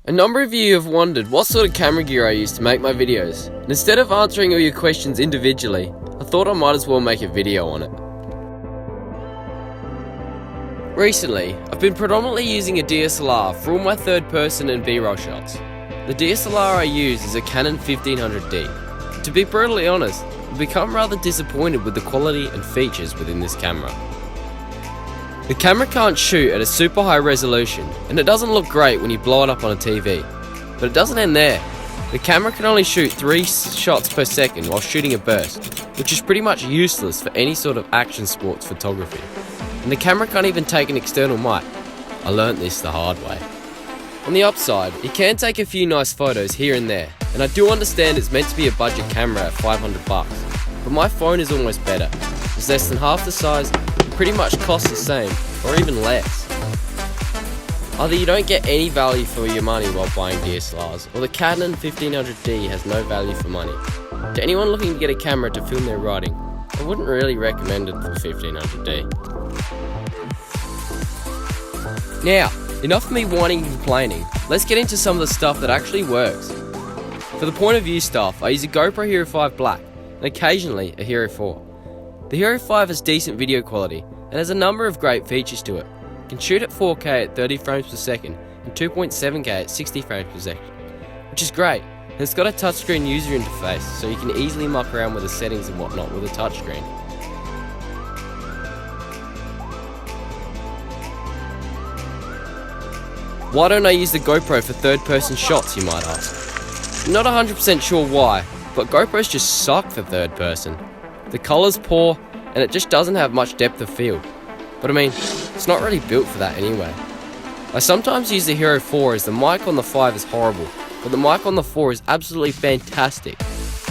A number of you have wondered what sort of camera gear I use to make my videos, and instead of answering all your questions individually, I thought I might as well make a video on it. Recently, I've been predominantly using a DSLR for all my third person and B-roll shots. The DSLR I use is a Canon 1500D. To be brutally honest, I've become rather disappointed with the quality and features within this camera. The camera can't shoot at a super high resolution, and it doesn't look great when you blow it up on a TV. But it doesn't end there. The camera can only shoot 3 shots per second while shooting a burst, which is pretty much useless for any sort of action sports photography. And the camera can't even take an external mic. I learnt this the hard way. On the upside, it can take a few nice photos here and there, and I do understand it's meant to be a budget camera at $500, but my phone is almost better. It's less than half the size, pretty much costs the same, or even less. Either you don't get any value for your money while buying DSLRs, or the Canon 1500D has no value for money. To anyone looking to get a camera to film their writing, I wouldn't really recommend it for the 1500D. Now, enough of me whining and complaining, let's get into some of the stuff that actually works. For the point of view stuff, I use a GoPro Hero 5 Black, and occasionally a Hero 4. The Hero 5 has decent video quality and has a number of great features to it. It can shoot at 4K at 30 frames per second and 2.7K at 60 frames per second, which is great, and it's got a touchscreen user interface so you can easily muck around with the settings and whatnot with a touchscreen. Why don't I use the GoPro for third-person shots, you might ask? I'm not 100% sure why, but GoPros just suck for third person. The color's poor, and it just doesn't have much depth of field. But I mean, it's not really built for that anyway. I sometimes use the Hero 4 as the mic on the 5 is horrible, but the mic on the 4 is absolutely fantastic.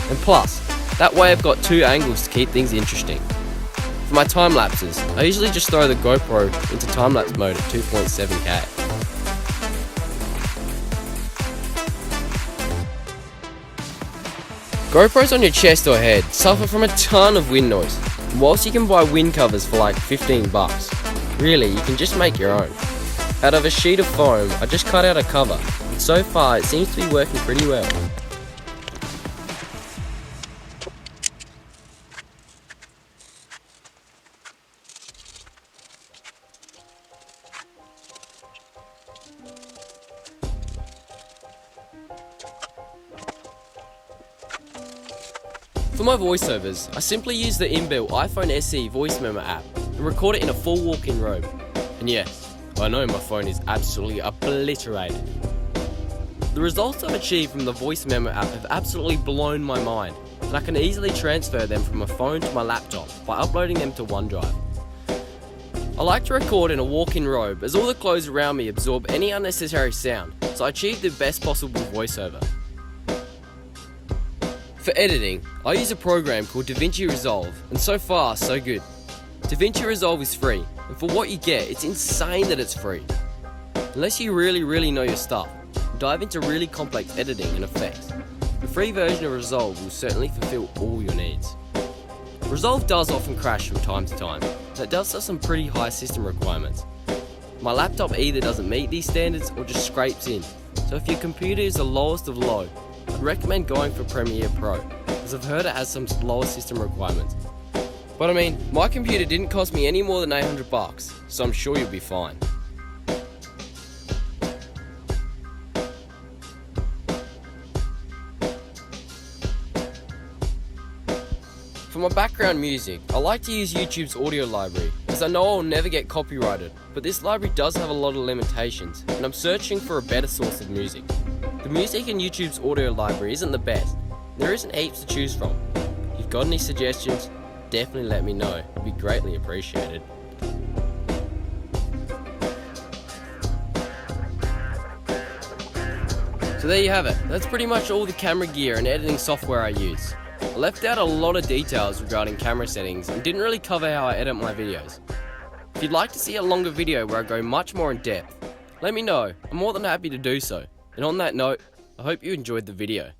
And plus, that way I've got 2 angles to keep things interesting. For my time lapses, I usually just throw the GoPro into time-lapse mode at 2.7K. GoPros on your chest or head suffer from a ton of wind noise, and whilst you can buy wind covers for like $15, really you can just make your own. Out of a sheet of foam, I just cut out a cover, and so far it seems to be working pretty well. For my voiceovers, I simply use the inbuilt iPhone SE voice memo app and record it in a full walk-in robe. And yes, I know my phone is absolutely obliterated. The results I've achieved from the voice memo app have absolutely blown my mind, and I can easily transfer them from my phone to my laptop by uploading them to OneDrive. I like to record in a walk-in robe as all the clothes around me absorb any unnecessary sound, so I achieve the best possible voiceover. For editing, I use a program called DaVinci Resolve, and so far, so good. DaVinci Resolve is free, and for what you get, it's insane that it's free. Unless you really know your stuff, dive into really complex editing and effects. The free version of Resolve will certainly fulfill all your needs. Resolve does often crash from time to time, and it does have some pretty high system requirements. My laptop either doesn't meet these standards or just scrapes in, so if your computer is the lowest of low, I'd recommend going for Premiere Pro, as I've heard it has some lower system requirements. But I mean, my computer didn't cost me any more than $800, so I'm sure you'll be fine. For my background music, I like to use YouTube's audio library, as I know I'll never get copyrighted, but this library does have a lot of limitations, and I'm searching for a better source of music. The music in YouTube's audio library isn't the best. There isn't heaps to choose from. If you've got any suggestions, definitely let me know. It'd be greatly appreciated. So there you have it. That's pretty much all the camera gear and editing software I use. I left out a lot of details regarding camera settings and didn't really cover how I edit my videos. If you'd like to see a longer video where I go much more in depth, let me know. I'm more than happy to do so. And on that note, I hope you enjoyed the video.